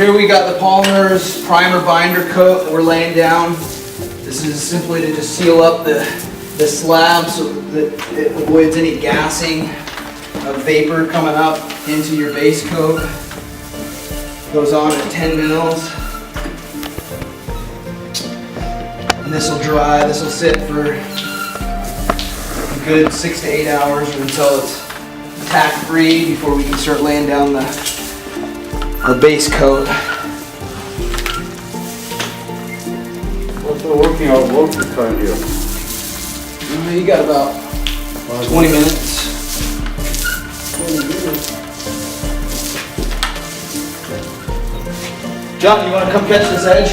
here we got the Polymers primer binder coat that we're laying down. This is simply to just seal up the slab so that it avoids any gassing of vapor coming up into your base coat. Goes on at 10 mils. And this will dry, this will sit for a good 6 to 8 hours until it's attack free before we can start laying down our base coat. What's the working out local time here? You got about 20 minutes. 20 minutes. John, you want to come catch this edge?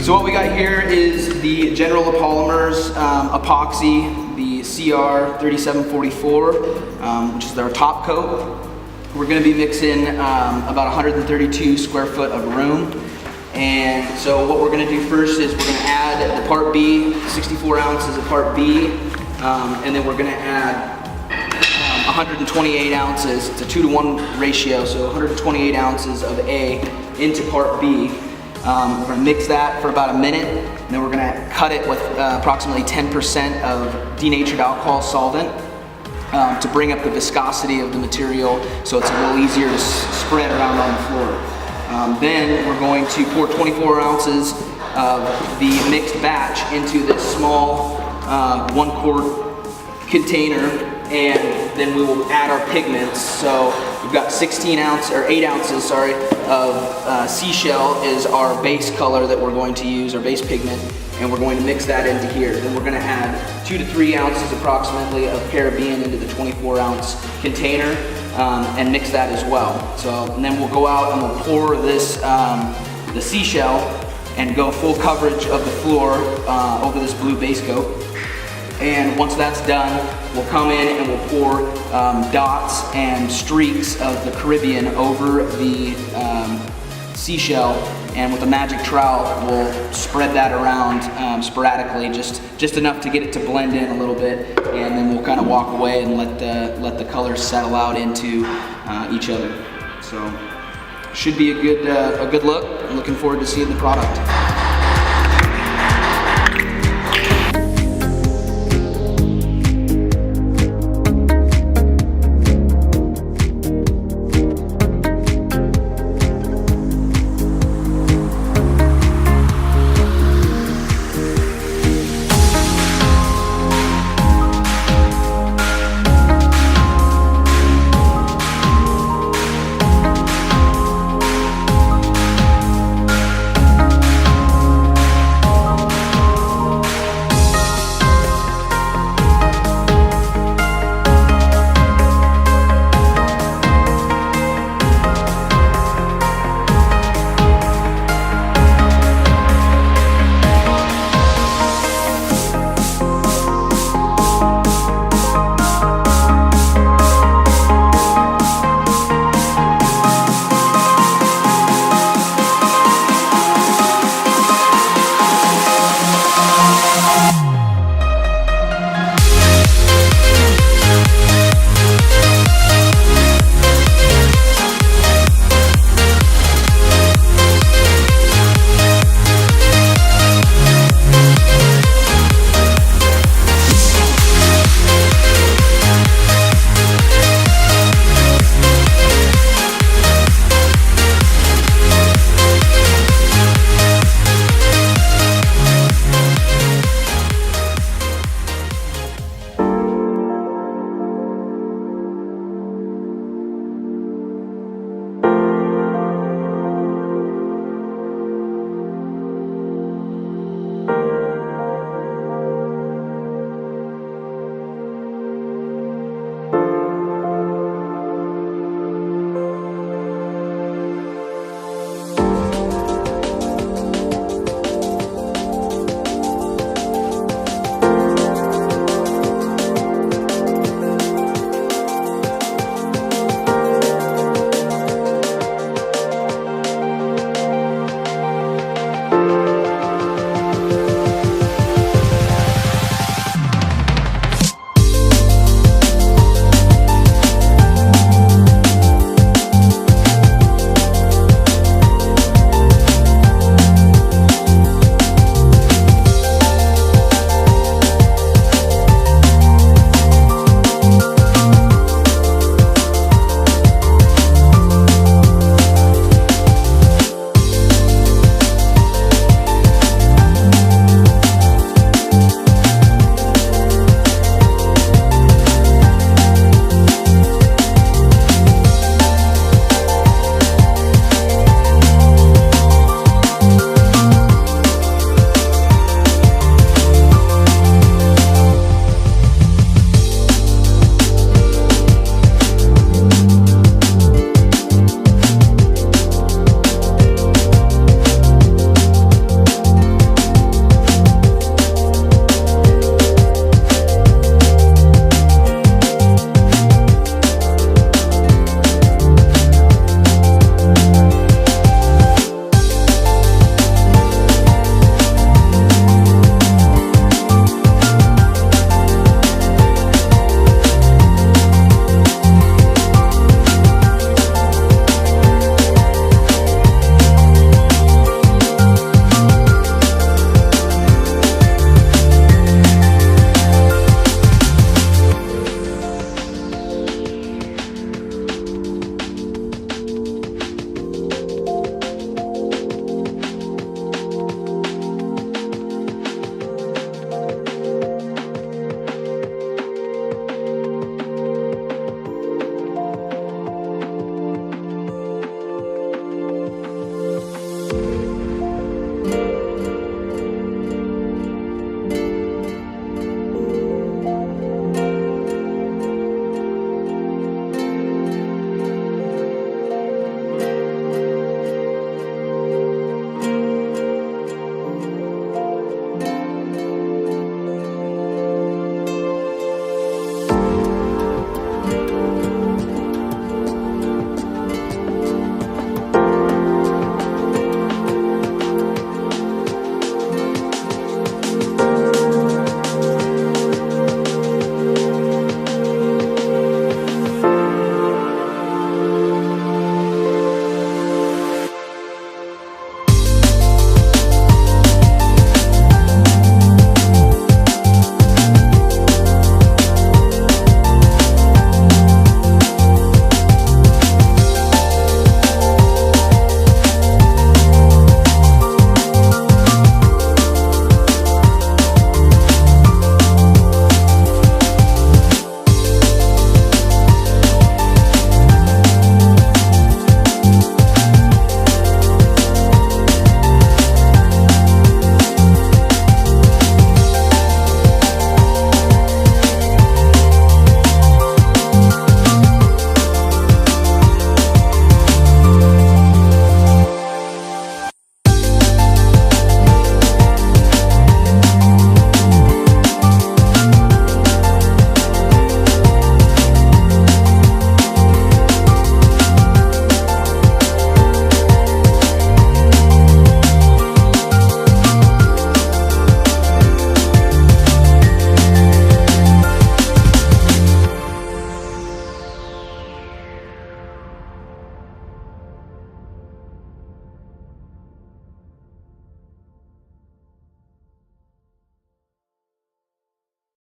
So what we got here is the General Polymers epoxy, the CR3744, which is our top coat. We're going to be mixing about 132 square foot of room. And so what we're going to do first is we're going to add the part B, 64 ounces of part B, and then we're going to add 128 ounces, it's a 2-to-1 ratio, so 128 ounces of A into part B. We're going to mix that for about a minute, and then we're going to cut it with approximately 10% of denatured alcohol solvent to bring up the viscosity of the material so it's a little easier to spread around on the floor. Then we're going to pour 24 ounces of the mixed batch into this small 1-quart container, and then we will add our pigments. So we've got 8 ounces, of seashell is our base color that we're going to use, our base pigment, and we're going to mix that into here. Then we're going to add 2 to 3 ounces approximately of Caribbean into the 24-ounce container and mix that as well. So, and then we'll go out and we'll pour this, the seashell, and go full coverage of the floor over this blue base coat. And once that's done, we'll come in and we'll pour dots and streaks of the Caribbean over the seashell, and with a magic trowel, we'll spread that around sporadically, just enough to get it to blend in a little bit, and then we'll kind of walk away and let the colors settle out into each other. So, should be a good look. I'm looking forward to seeing the product.